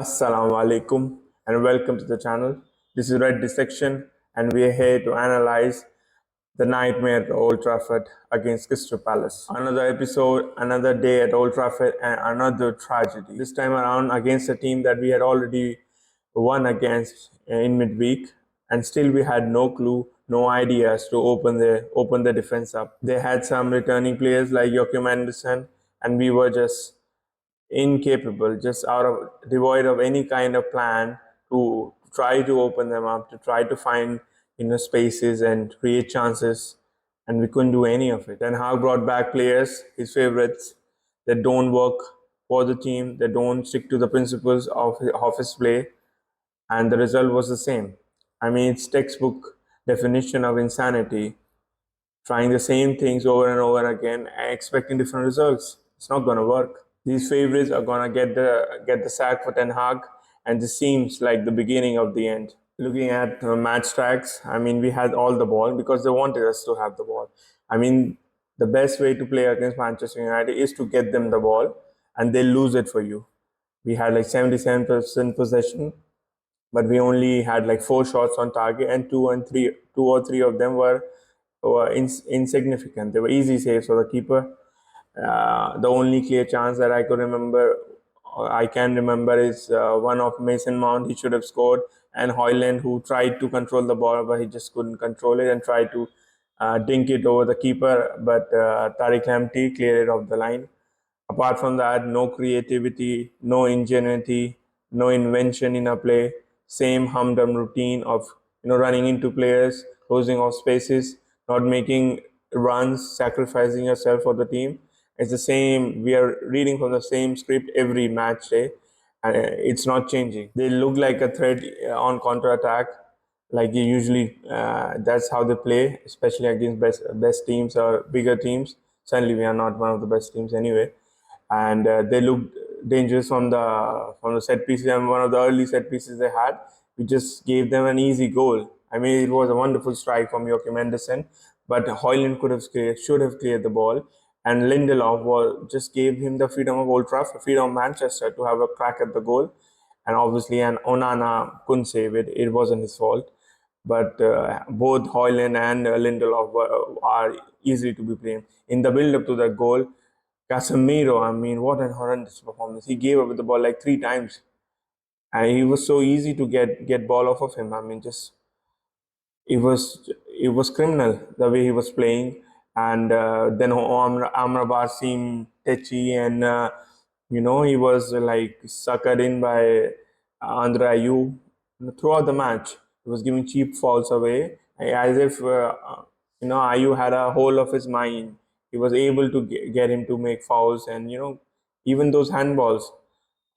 Assalamu alaikum and welcome to the channel. This is Red Dissection and we are here to analyze the nightmare at Old Trafford against Crystal Palace. Another episode, another day at Old Trafford and another tragedy. This time around against a team that we had already won against in midweek, and still we had no clue, no ideas to open the defense up. They had some returning players like Joachim Anderson and we were just incapable, just out of devoid of any kind of plan to try to open them up, to try to find spaces and create chances, and we couldn't do any of it. Then Hag brought back players, his favorites, that don't work for the team, that don't stick to the principles of his play, and the result was the same. I mean, it's textbook definition of insanity. Trying the same things over and over again and expecting different results. It's not going to work. These favorites are going to get the sack for Ten Hag, and this seems like the beginning of the end. Looking at match tracks, I mean, we had all the ball because they wanted us to have the ball. I mean, the best way to play against Manchester United is to get them the ball and they lose it for you. We had like 77% possession, but we only had like 4 shots on target, and two or three of them were insignificant. They were easy saves for the keeper. The only clear chance that I can remember, is one of Mason Mount. He should have scored, and Hoyland, who tried to control the ball, but he just couldn't control it and tried to dink it over the keeper. But Tariq Lamptey cleared it off the line. Apart from that, no creativity, no ingenuity, no invention in a play. Same humdrum routine of running into players, closing off spaces, not making runs, sacrificing yourself for the team. It's the same. We are reading from the same script every match day, and it's not changing. They look like a threat on counter attack, like usually. That's how they play, especially against best teams or bigger teams. Certainly, we are not one of the best teams anyway, and they looked dangerous from the set pieces. And one of the early set pieces they had, we just gave them an easy goal. I mean, it was a wonderful strike from Joachim Anderson, but Hoyland should have cleared the ball, and Lindelof just gave him the freedom of Old Trafford, freedom of Manchester to have a crack at the goal, and obviously, and Onana couldn't save it. It wasn't his fault, but both Hoyland and Lindelof are easy to be blamed in the build-up to that goal. Casemiro, I mean, what an horrendous performance. He gave up the ball like 3 times. And he was so easy to get ball off of him. I mean, just it was criminal the way he was playing. And then Amrabat seemed tetchy, and he was like suckered in by Andre Ayew throughout the match. He was giving cheap fouls away, as if Ayew had a whole of his mind. He was able to get him to make fouls, and even those handballs.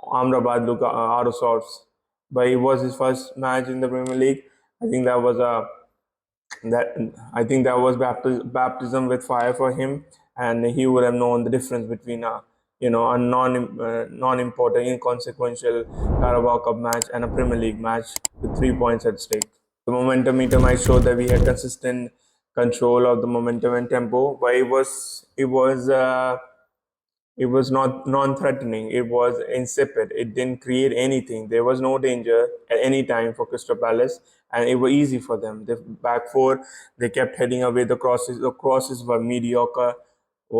Amrabat looked out of sorts, but it was his first match in the Premier League. I think that was a that I think that was baptism with fire for him, and he would have known the difference between a non-important, inconsequential Carabao Cup match and a Premier League match with 3 points at stake. The momentum meter might show that we had consistent control of the momentum and tempo, but it was not non-threatening. It was insipid. It didn't create anything. There was no danger at any time for Crystal Palace, and it was easy for them. The back four, they kept heading away the crosses. The crosses were mediocre. It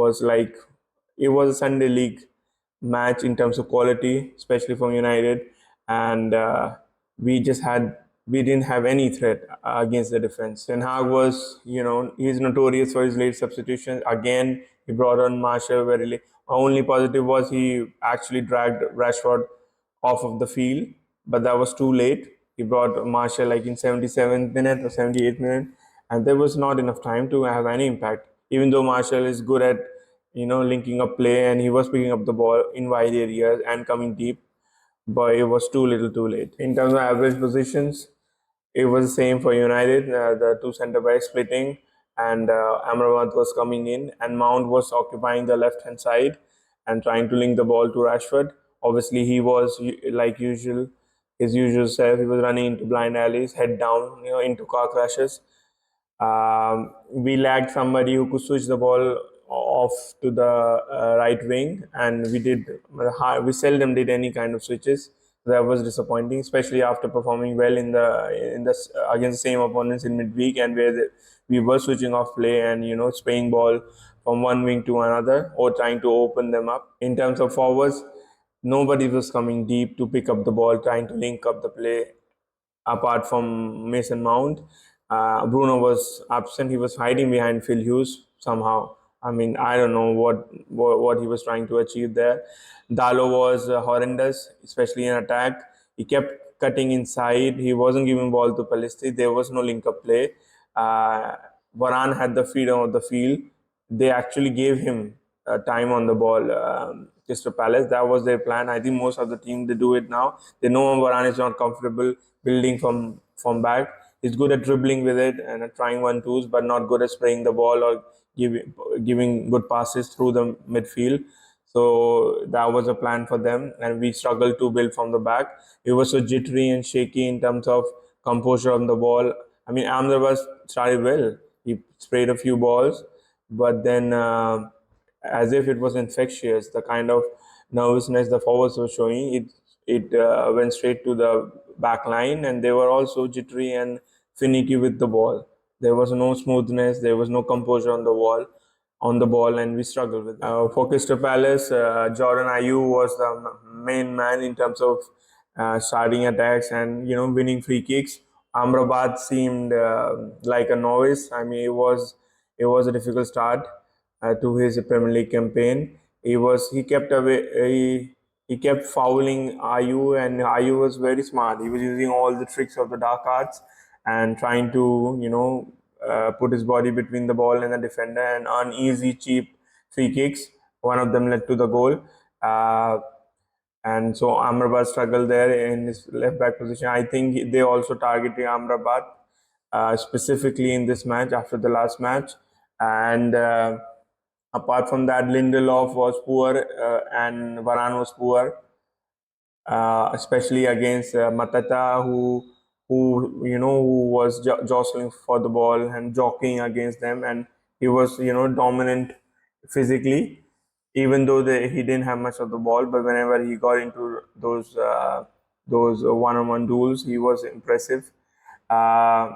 was a Sunday league match in terms of quality, especially from United, and we didn't have any threat against the defense. Ten Hag was, he's notorious for his late substitutions. Again, he brought on Martial very late. Only positive was he actually dragged Rashford off of the field, but that was too late. He brought Martial like in 77th minute or 78th minute, and there was not enough time to have any impact. Even though Martial is good at linking up play, and he was picking up the ball in wide areas and coming deep, but it was too little too late. In terms of average positions, it was the same for United. The two centre backs splitting, and Amrabat was coming in, and Mount was occupying the left hand side and trying to link the ball to Rashford. Obviously, he was like usual, his usual self. He was running into blind alleys, head down, into car crashes. We lacked somebody who could switch the ball off to the right wing, and we seldom did any kind of switches. That was disappointing, especially after performing well in the against the same opponents in midweek, and where we were switching off play and spraying ball from one wing to another or trying to open them up. In terms of forwards, nobody was coming deep to pick up the ball, trying to link up the play apart from Mason Mount. Bruno was absent. He was hiding behind Phil Hughes somehow. I mean, I don't know what he was trying to achieve there. Dalo was horrendous, especially in attack. He kept cutting inside. He wasn't giving ball to Pellistri. There was no link-up play. Uh, Varane had the freedom of the field. They actually gave him time on the ball. Crystal Palace. That was their plan. I think most of the team they do it now. They know Varane is not comfortable building from back. He's good at dribbling with it and at trying 1-2s, but not good at spraying the ball or giving good passes through the midfield. So that was a plan for them, and we struggled to build from the back. It was so jittery and shaky in terms of composure on the ball. I mean, Amrabat started well. He sprayed a few balls, but then as if it was infectious, the kind of nervousness the forwards were showing, it went straight to the back line, and they were also jittery and finicky with the ball. There was no smoothness, there was no composure on the ball, and we struggled with it. For Crystal Palace, Jordan Ayew was the main man in terms of starting attacks and winning free kicks. Amrabat seemed like a novice. I mean, it was a difficult start to his Premier League campaign. He kept away he kept fouling Ayew, and Ayew was very smart. He was using all the tricks of the dark arts and trying to put his body between the ball and the defender and earn easy, cheap free kicks. One of them led to the goal. And so Amrabat struggled there in his left back position. I think they also targeted Amrabat specifically in this match after the last match. And apart from that, Lindelof was poor and Varane was poor, especially against Matata, who was jostling for the ball and jockeying against them, and he was dominant physically, even though he didn't have much of the ball. But whenever he got into those one-on-one duels, he was impressive. Uh,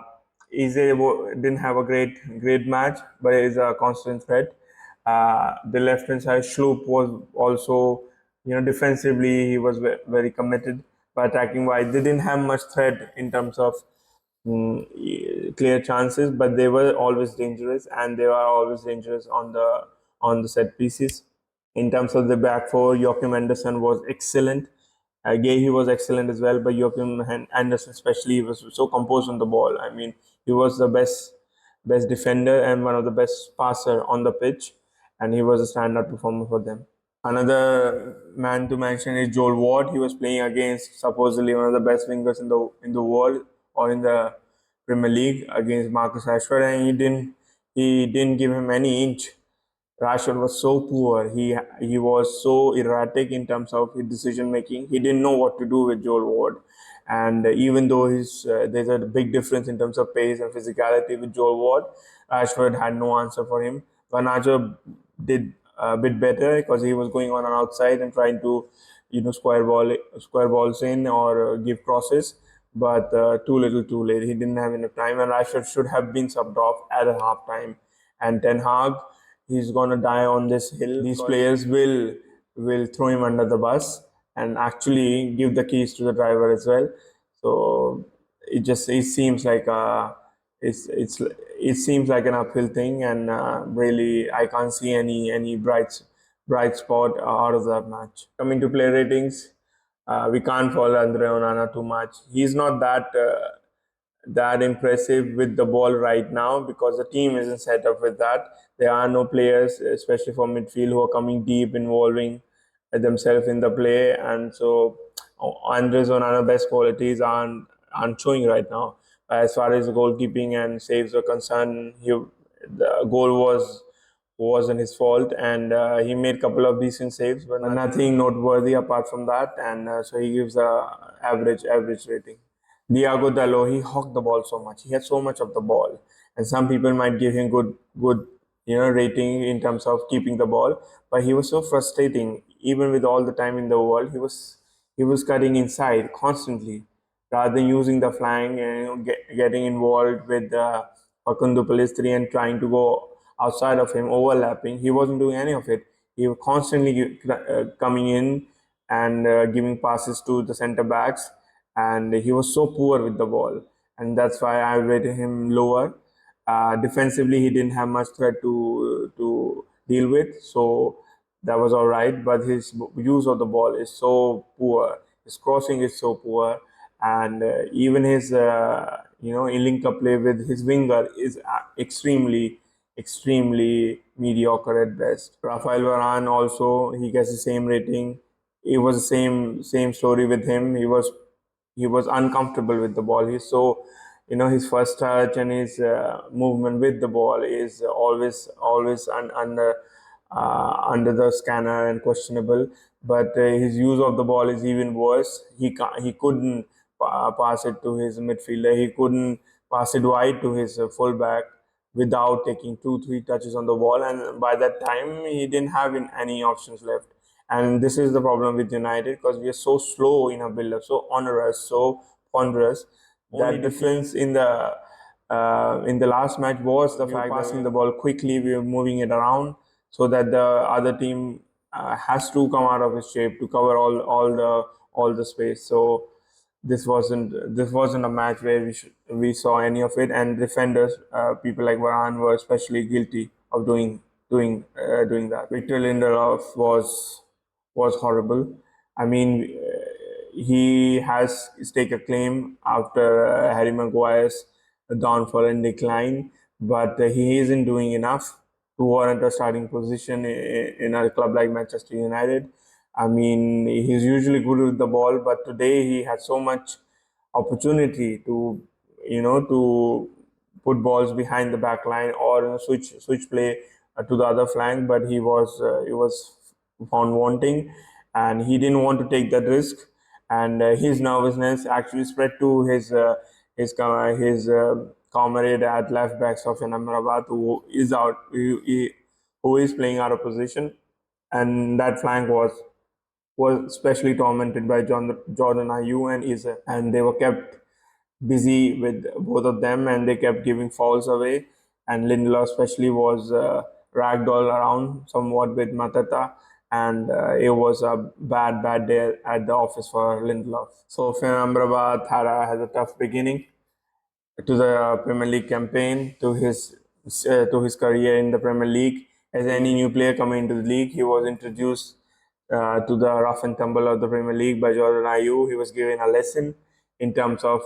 Eze didn't have a great match, but is a constant threat. The left hand side Schlupp was also, defensively he was very committed. But attacking wise, they didn't have much threat in terms of clear chances, but they were always dangerous, and they are always dangerous on the set pieces. In terms of the back four, Joachim Anderson was excellent. Gay, was excellent as well, but Joachim Anderson especially, he was so composed on the ball. I mean, he was the best defender and one of the best passer on the pitch, and he was a standout performer for them. Another man to mention is Joel Ward. He was playing against supposedly one of the best wingers in the world or in the Premier League against Marcus Rashford, and he didn't give him any inch. Rashford was so poor. He was so erratic in terms of his decision making. He didn't know what to do with Joel Ward, and even though there's a big difference in terms of pace and physicality with Joel Ward, Rashford had no answer for him. Garnacho did a bit better because he was going on an outside and trying to square balls in or give crosses, but too little, too late. He didn't have enough time, and Rashford should have been subbed off at a half time. And Ten Hag, he's gonna die on this hill. These players will throw him under the bus and actually give the keys to the driver as well. So it seems like it seems like an uphill thing, and really I can't see any bright spot out of that match. Coming to play ratings, we can't follow Andre Onana too much. He's not that impressive with the ball right now because the team isn't set up with that. There are no players, especially for midfield, who are coming deep, involving themselves in the play, and so Andres Onana's best qualities aren't showing right now. As far as goalkeeping and saves are concerned, the goal wasn't his fault, and he made a couple of decent saves, but nothing noteworthy apart from that, and so he gives a average rating. Diego Dallo, he hogged the ball so much. He had so much of the ball, and some people might give him good rating in terms of keeping the ball, but he was so frustrating. Even with all the time in the world, he was cutting inside constantly rather than using the flank and getting involved with Facundo Pellistri and trying to go outside of him, overlapping. He wasn't doing any of it. He was constantly coming in and giving passes to the center backs, and he was so poor with the ball, and that's why I rated him lower. Defensively, he didn't have much threat to deal with, so that was all right. But his use of the ball is so poor. His crossing is so poor, and even his in link up play with his winger is extremely mediocre at best. Rafael Varane also, he gets the same rating. It was the same story with him. He was uncomfortable with the ball. He's so, his first touch and his movement with the ball is always under the scanner and questionable. But his use of the ball is even worse. He couldn't pass it to his midfielder. He couldn't pass it wide to his fullback without taking 2-3 touches on the ball. And by that time, he didn't have any options left. And this is the problem with United, because we are so slow in our build-up, so onerous, so ponderous. That difference in the last match was the fact passing the ball quickly, we were moving it around, so that the other team has to come out of its shape to cover all the space. So this wasn't a match where we saw any of it, and defenders, people like Varane, were especially guilty of doing that. Victor Lindelof was horrible. I mean, he has stake a claim after Harry Maguire's downfall and decline, but he isn't doing enough to warrant a starting position in a club like Manchester United. I mean, he's usually good with the ball, but today he had so much opportunity to put balls behind the back line or switch play to the other flank, but he was found wanting, and he didn't want to take that risk, and his nervousness actually spread to his comrade at left back, Sofian Amrabat, who is out, who is playing out of position, and that flank was especially tormented by Jordan Ayew and Eze, and they were kept busy with both of them, and they kept giving fouls away. And Lindelof especially was ragdoll around somewhat with Matata, and it was a bad day at the office for Lindelof. So Amrabat has a tough beginning to the Premier League campaign, to his career in the Premier League. As any new player coming into the league, he was introduced to the rough and tumble of the Premier League by Jordan Ayew. He was given a lesson in terms of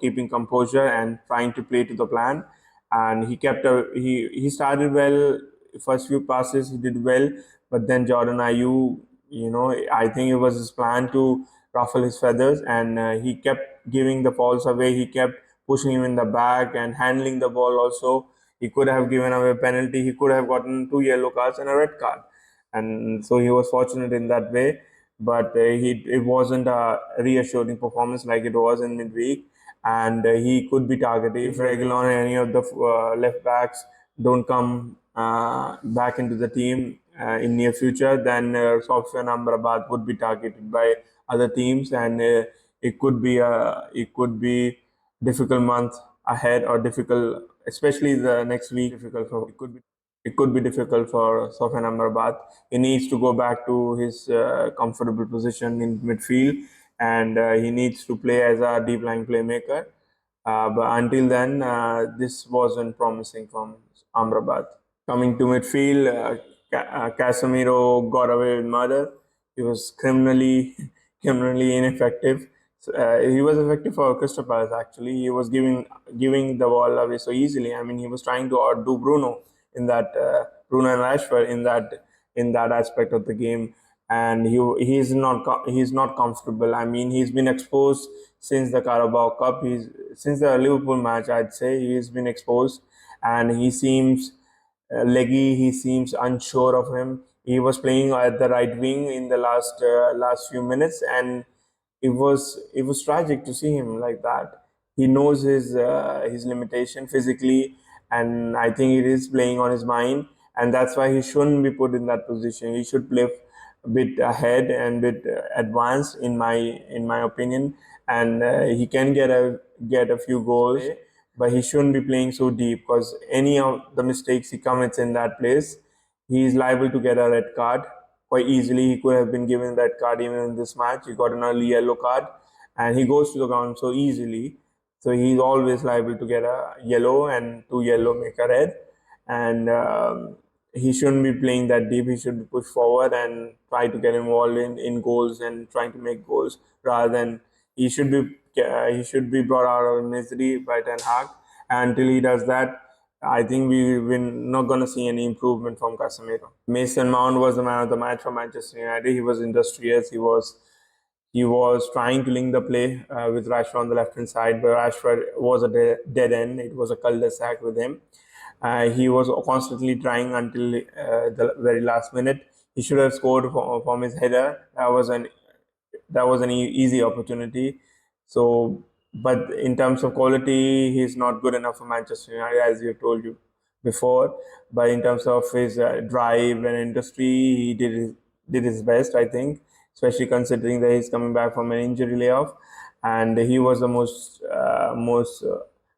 keeping composure and trying to play to the plan. And he started well. First few passes he did well, but then Jordan Ayew, I think it was his plan to ruffle his feathers, and he kept giving the balls away. He kept pushing him in the back and handling the ball also. He could have given away a penalty. He could have gotten 2 yellow cards and a red card, and so he was fortunate in that way. But it wasn't a reassuring performance like it was in midweek, and he could be targeted if Reguilon and any of the left backs don't come back into the team in near future. Then Sofian Amrabat would be targeted by other teams, and it could be difficult month ahead, or difficult, especially the next week. It could be difficult for Sofyan Amrabat. He needs to go back to his comfortable position in midfield, and he needs to play as a deep line playmaker. But until then, this wasn't promising from Amrabat. Coming to midfield, Casemiro got away with murder. He was criminally ineffective. He was effective for Crystal Palace. Actually, he was giving the ball away so easily. I mean, he was trying to outdo Bruno and Rashford in that aspect of the game, and he's not comfortable. I mean, he's been exposed since the Carabao Cup. Since the Liverpool match, I'd say he's been exposed, and he seems leggy. He seems unsure of him. He was playing at the right wing in the last few minutes, and it was tragic to see him like that. He knows his limitation physically, and I think it is playing on his mind, and that's why he shouldn't be put in that position. He should play a bit ahead and bit advanced in my opinion, and he can get a few goals, but he shouldn't be playing so deep, because any of the mistakes he commits in that place, he is liable to get a red card quite easily. He could have been given that card even in this match. He got an early yellow card, and he goes to the ground so easily. So he's always liable to get a yellow, and two yellow make a red. And he shouldn't be playing that deep. He should be pushed forward and try to get involved in goals and trying to make goals, rather than he should be brought out of misery by Ten Hag. And until he does that, I think we're not going to see any improvement from Casemiro. Mason Mount was the man of the match for Manchester United. He was industrious. He was trying to link the play with Rashford on the left-hand side, but Rashford was a dead end. It was a cul-de-sac with him. He was constantly trying until the very last minute. He should have scored from his header. That was an easy opportunity. So, but in terms of quality, he's not good enough for Manchester United, as we have told you before. But in terms of his drive and industry, he did his best, I think, especially considering that he's coming back from an injury layoff, and he was the most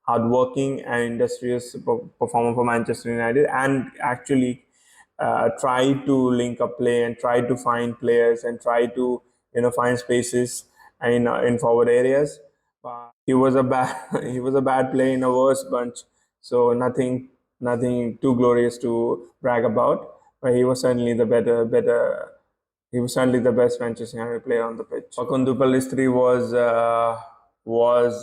hardworking and industrious performer for Manchester United, and actually tried to link up play and tried to find players and try to find spaces in forward areas. He was a bad he was a bad player in a worse bunch, so nothing too glorious to brag about. But he was certainly the better. He was certainly the best Manchester United player on the pitch. Facundo Pellistri was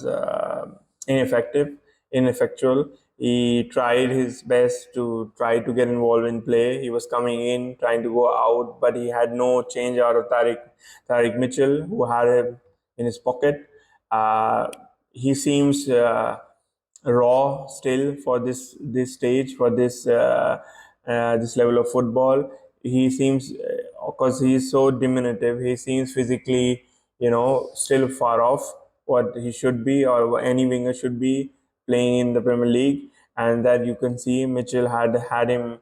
ineffectual. He tried his best to try to get involved in play. He was coming in, trying to go out, but he had no change out of Tariq Mitchell, who had him in his pocket. He seems raw still for this stage, for this level of football. He seems, because he's so diminutive, he seems physically still far off what he should be, or what any winger should be playing in the Premier League. And that you can see Mitchell had him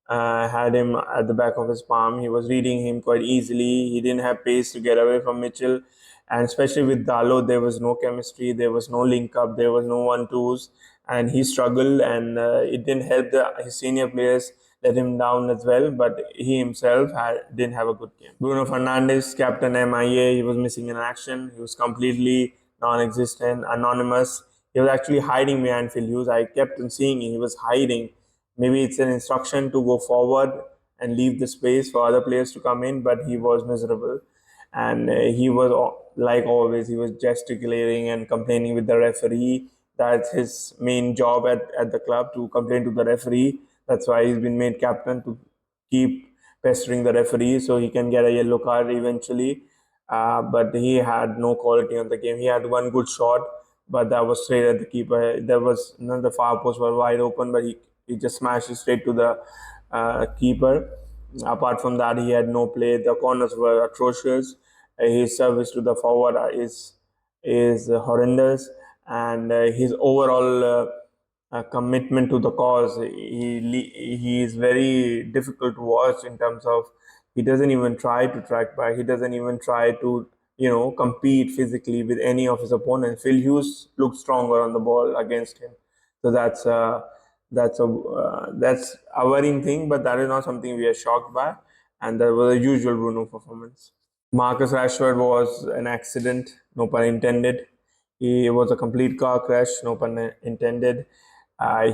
at the back of his palm. He was reading him quite easily. He didn't have pace to get away from Mitchell. And especially with Dalo, there was no chemistry, there was no link up, there was no 1-2s, and he struggled. And it didn't help his senior players let him down as well, but he himself didn't have a good game. Bruno Fernandes, captain MIA, he was missing in action. He was completely non-existent, anonymous. He was actually hiding behind Phil Hughes. I kept on seeing him. He was hiding. Maybe it's an instruction to go forward and leave the space for other players to come in, but he was miserable. And he was, like always, he was gesticulating and complaining with the referee. That's his main job at the club, to complain to the referee. That's why he's been made captain, to keep pestering the referee so he can get a yellow card eventually. But he had no quality on the game. He had one good shot, but that was straight at the keeper. There was the far post was wide open, but he just smashed it straight to the keeper. Apart from that, he had no play. The corners were atrocious. His service to the forward is horrendous, and his overall commitment to the cause, he is very difficult to watch, in terms of he doesn't even try to track back. He doesn't even try to compete physically with any of his opponents. Phil Hughes looked stronger on the ball against him, so that's a worrying thing, but that is not something we are shocked by, and that was a usual Bruno performance. Marcus Rashford was an accident, no pun intended. He was a complete car crash, no pun intended.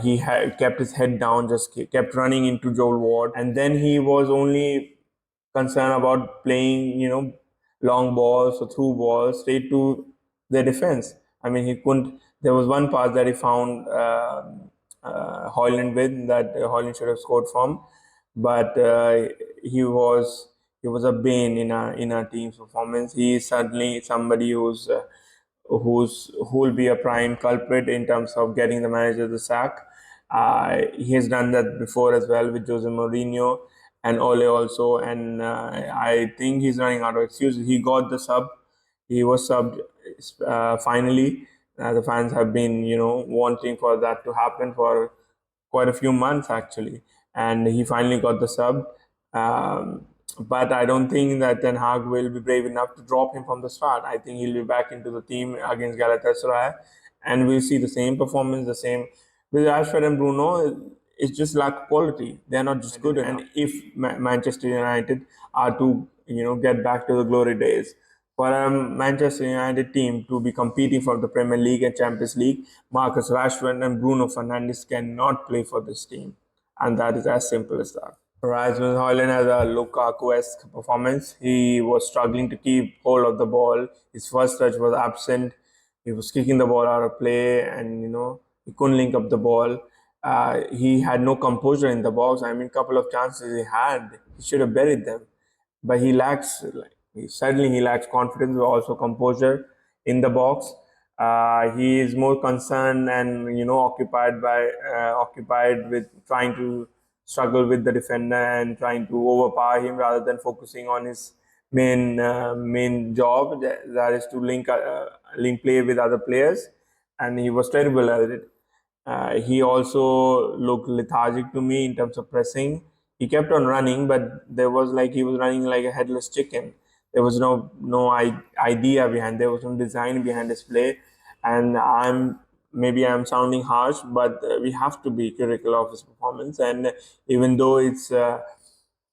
He had kept his head down, just kept running into Joel Ward, and then he was only concerned about playing, long balls or through balls straight to their defense. I mean, he couldn't. There was one pass that he found Hoyland with, that Hoyland should have scored from, but he was a bane in our team's performance. He is certainly somebody who will be a prime culprit in terms of getting the manager the sack. He has done that before as well with Jose Mourinho and Ole also, and I think he's running out of excuses. He got the sub. He was subbed finally. The fans have been, wanting for that to happen for quite a few months actually, and he finally got the sub. But I don't think that Ten Hag will be brave enough to drop him from the start. I think he'll be back into the team against Galatasaray, and we'll see the same performance, the same. With Rashford and Bruno, it's just lack of quality. They're not just good enough. And if Manchester United are to get back to the glory days, for a Manchester United team to be competing for the Premier League and Champions League, Marcus Rashford and Bruno Fernandes cannot play for this team, and that is as simple as that. Rasmus Højlund has a Lukaku-esque performance. He was struggling to keep hold of the ball. His first touch was absent. He was kicking the ball out of play, and he couldn't link up the ball. He had no composure in the box. I mean, a couple of chances he had, he should have buried them. But he lacks, certainly he lacks confidence, but also composure in the box. He is more concerned and occupied with trying to struggle with the defender and trying to overpower him rather than focusing on his main job, that is to link play with other players, and he was terrible at it. He also looked lethargic to me in terms of pressing. He kept on running, but there was like he was running like a headless chicken. There was no idea behind. There was no design behind his play, and I'm sounding harsh, but we have to be critical of his performance. And even though it's a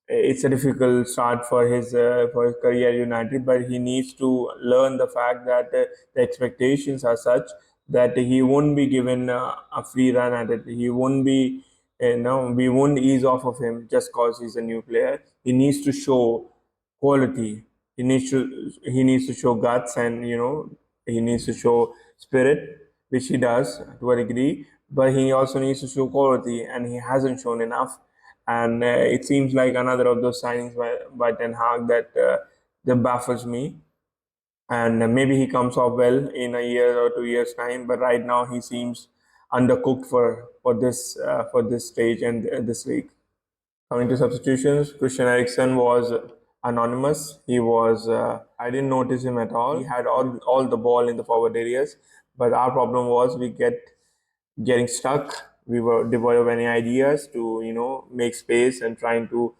difficult start for his career at United, but he needs to learn the fact that the expectations are such that he won't be given a free run at it. He won't be, we won't ease off of him just because he's a new player. He needs to show quality. He needs to show guts, and he needs to show spirit, which he does to a degree. But he also needs to show quality, and he hasn't shown enough. And it seems like another of those signings by Ten Hag that baffles me. And maybe he comes off well in a year or 2 years time, but right now he seems undercooked for this stage and this week. Coming to substitutions, Christian Eriksen was anonymous. I didn't notice him at all. He had all the ball in the forward areas, but our problem was we getting stuck. We were devoid of any ideas to make space and trying to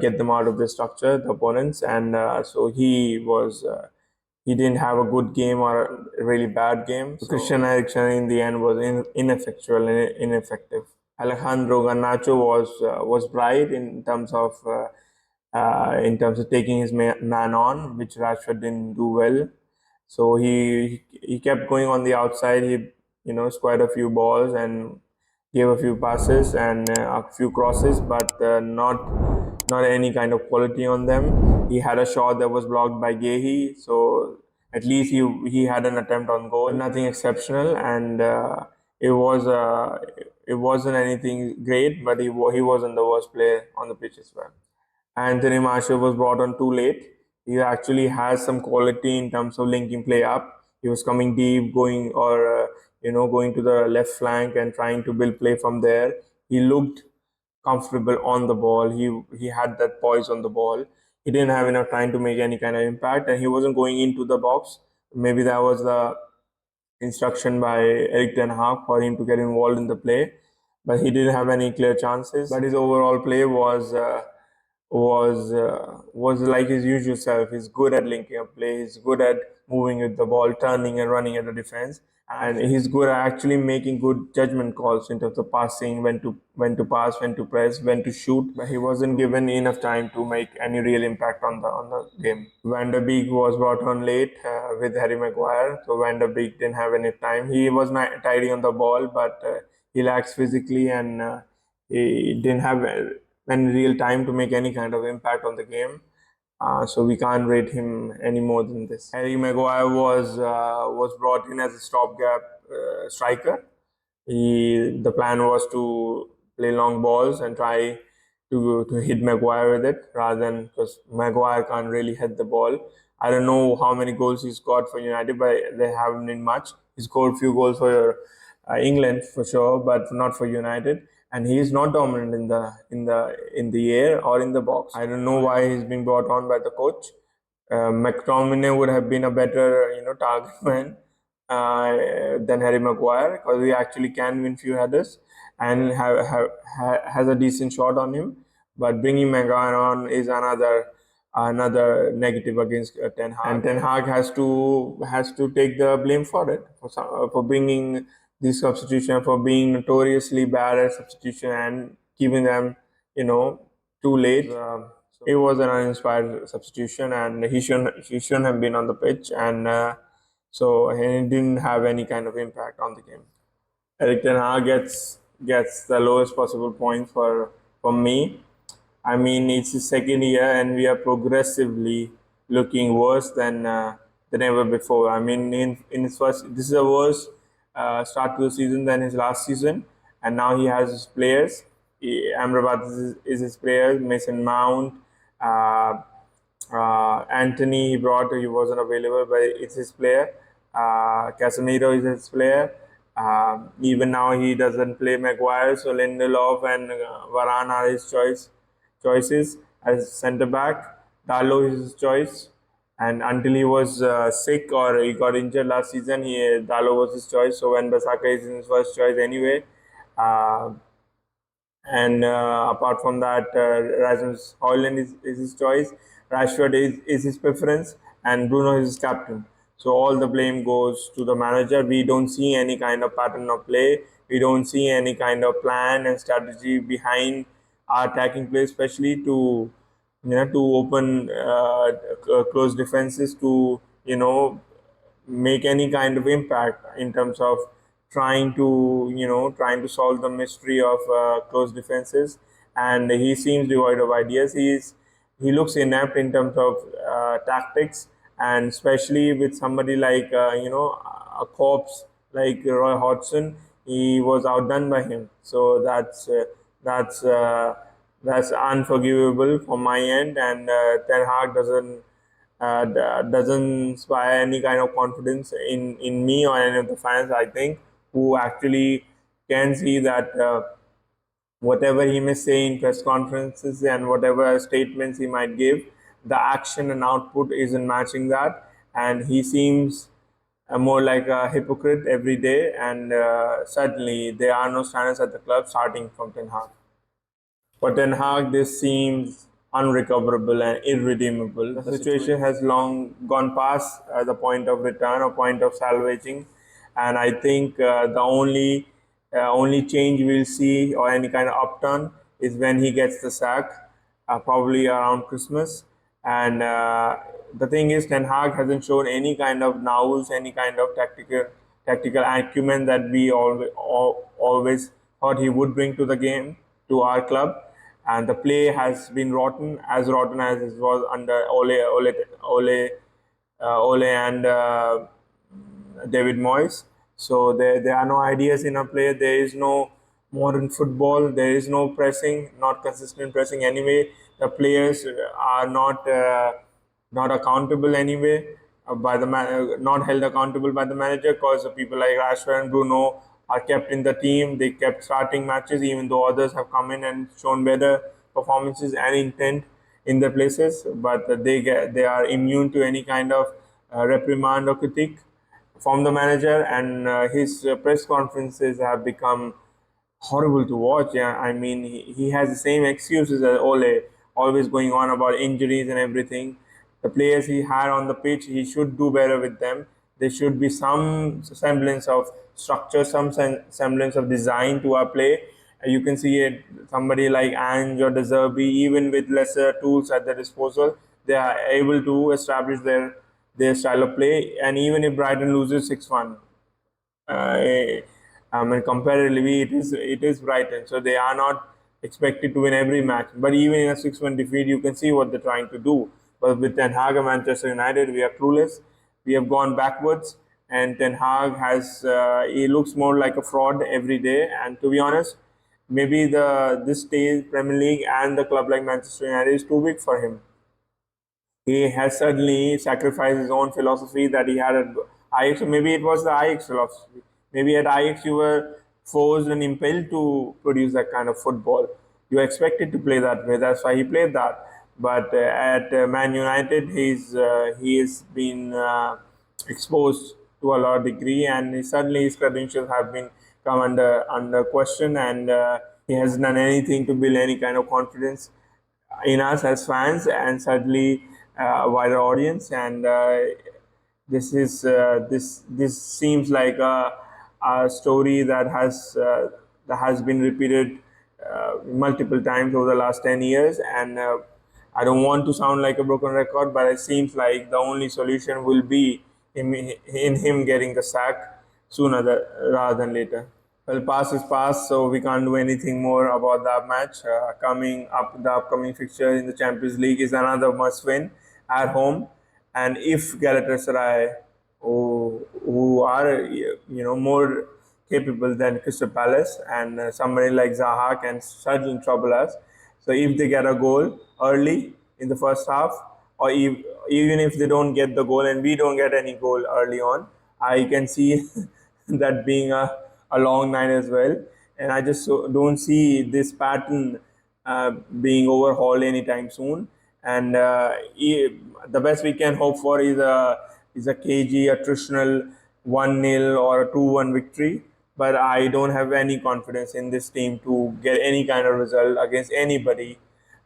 get them out of the structure, the opponents, and so he didn't have a good game or a really bad game. So Christian Eriksen in the end was ineffectual and ineffective. Alejandro Garnacho was bright in terms of taking his man on, which Rashford didn't do well. So he kept going on the outside. He squared a few balls and gave a few passes and a few crosses, but not any kind of quality on them. He had a shot that was blocked by Gehi, so at least he had an attempt on goal, nothing exceptional, and it wasn't anything great, but he wasn't the worst player on the pitch as well. Anthony Martial was brought on too late. He actually has some quality in terms of linking play up. He was coming deep, going to the left flank and trying to build play from there. He looked comfortable on the ball. He had that poise on the ball. He didn't have enough time to make any kind of impact, and he wasn't going into the box. Maybe that was the instruction by Eric Ten Hag for him to get involved in the play, but he didn't have any clear chances. But his overall play was like his usual self. He's good at linking up play. He's good at moving with the ball, turning and running at the defense, and he's good at actually making good judgment calls in terms of passing, when to pass, when to press, when to shoot. But he wasn't given enough time to make any real impact on the game. Van der Beek was brought on late with Harry Maguire, so Van der Beek didn't have any time. He was not tidy on the ball, but he lacks physically, and he didn't have any real time to make any kind of impact on the game. So we can't rate him any more than this. Harry Maguire was brought in as a stopgap striker. The plan was to play long balls and try to hit Maguire with it, rather than, because Maguire can't really hit the ball. I don't know how many goals he's got for United, but they haven't been much. He scored a few goals for England for sure, but not for United. And he is not dominant in the air or in the box. I don't know why he's been brought on by the coach. McTominay would have been a better target man than Harry Maguire, because he actually can win few headers and has a decent shot on him. But bringing Maguire on is another negative against Ten Hag, and Ten Hag has to take the blame for it, for bringing this substitution, for being notoriously bad at substitution and keeping them, too late. It was an uninspired substitution, and he shouldn't have been on the pitch, and so it didn't have any kind of impact on the game. Eric Ten Hag gets the lowest possible point for me. I mean, it's his second year, and we are progressively looking worse than ever before. I mean, in his first, this is a worse start to the season than his last season, and now he has his players. Amrabat is his players. Mason Mount, uh, Anthony he wasn't available, but it's his player. Casemiro is his player. Even now he doesn't play Maguire, so Lindelof and Varane are his choices as centre back. Dalo is his choice, and until he was sick or he got injured last season, Dalo was his choice. So when Basaka is his first choice anyway. Uh, and apart from that, Rasmus Højlund is his choice. Rashford is his preference, and Bruno is his captain. So all the blame goes to the manager. We don't see any kind of pattern of play. We don't see any kind of plan and strategy behind our attacking play, especially to open close defenses, to make any kind of impact in terms of trying to solve the mystery of close defenses. And he seems devoid of ideas. He looks inept in terms of tactics, and especially with somebody like a corpse like Roy Hodgson. He was outdone by him, so that's that's unforgivable from my end. And Ten Hag doesn't inspire any kind of confidence in me or any of the fans, I think, who actually can see that whatever he may say in press conferences and whatever statements he might give, the action and output isn't matching that. And he seems more like a hypocrite every day. And certainly, there are no standards at the club starting from Ten Hag. For Ten Hag, this seems unrecoverable and irredeemable. The situation has long gone past the point of return or point of salvaging, and I think the only change we'll see or any kind of upturn is when he gets the sack, probably around Christmas. And the thing is, Ten Hag hasn't shown any kind of nous, any kind of tactical acumen that we always thought he would bring to the game, to our club. And the play has been rotten as it was under Ole and David Moyes. So there are no ideas in a play. There is no modern football. There is no pressing, not consistent pressing anyway. The players are not accountable anyway not held accountable by the manager, because people like Rashford and Bruno are kept in the team. They kept starting matches even though others have come in and shown better performances and intent in their places, but they are immune to any kind of reprimand or critique from the manager. And his press conferences have become horrible to watch. Yeah, I mean, he has the same excuses as Ole, always going on about injuries and everything. The players he had on the pitch, he should do better with them. There should be some semblance of structure, some semblance of design to our play. You can see it, somebody like Ange or De Zerbi, even with lesser tools at their disposal, they are able to establish their style of play. And even if Brighton loses 6-1, I mean, comparatively, it is Brighton, so they are not expected to win every match. But even in a 6-1 defeat, you can see what they're trying to do. But with Ten Hag and Manchester United, we are clueless. We have gone backwards, and Ten Hag he looks more like a fraud every day. And to be honest, maybe this stage Premier League and the club like Manchester United is too big for him. He has certainly sacrificed his own philosophy that he had at Ajax. So maybe it was the Ajax philosophy. Maybe at Ajax you were forced and impelled to produce that kind of football. You are expected to play that way. That's why he played that. But at Man United, he has been exposed to a lot of degree, and certainly his credentials have been come under question, and he hasn't done anything to build any kind of confidence in us as fans and certainly wider audience. And this seems like a story that has been repeated multiple times over the last 10 years. And I don't want to sound like a broken record, but it seems like the only solution will be in him getting the sack sooner rather than later. Well, past is past, so we can't do anything more about that match. Coming up, the upcoming fixture in the Champions League is another must-win at home, and if Galatasaray, who are more capable than Crystal Palace, and somebody like Zaha can certainly trouble us. So if they get a goal early in the first half, or even if they don't get the goal and we don't get any goal early on, I can see that being a long night as well. And I just don't see this pattern being overhauled anytime soon. And the best we can hope for is a cagey, attritional 1-0 or a 2-1 victory. But I don't have any confidence in this team to get any kind of result against anybody,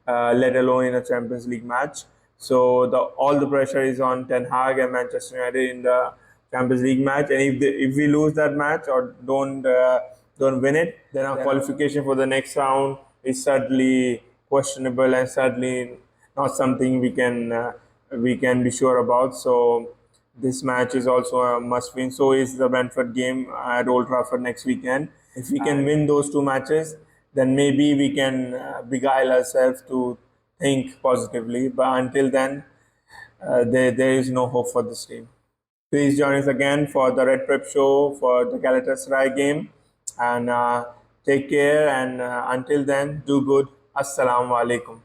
let alone in a Champions League match. So all the pressure is on Ten Hag and Manchester United in the Champions League match. And if we lose that match or don't win it, then our qualification for the next round is certainly questionable and certainly not something we can be sure about. So this match is also a must win. So is the Brentford game at Old Trafford next weekend. If we can win those two matches, then maybe we can beguile ourselves to think positively. But until then, there is no hope for this team. Please join us again for the Red Prep Show for the Galatasaray game. And take care. And until then, do good. Assalamu alaikum.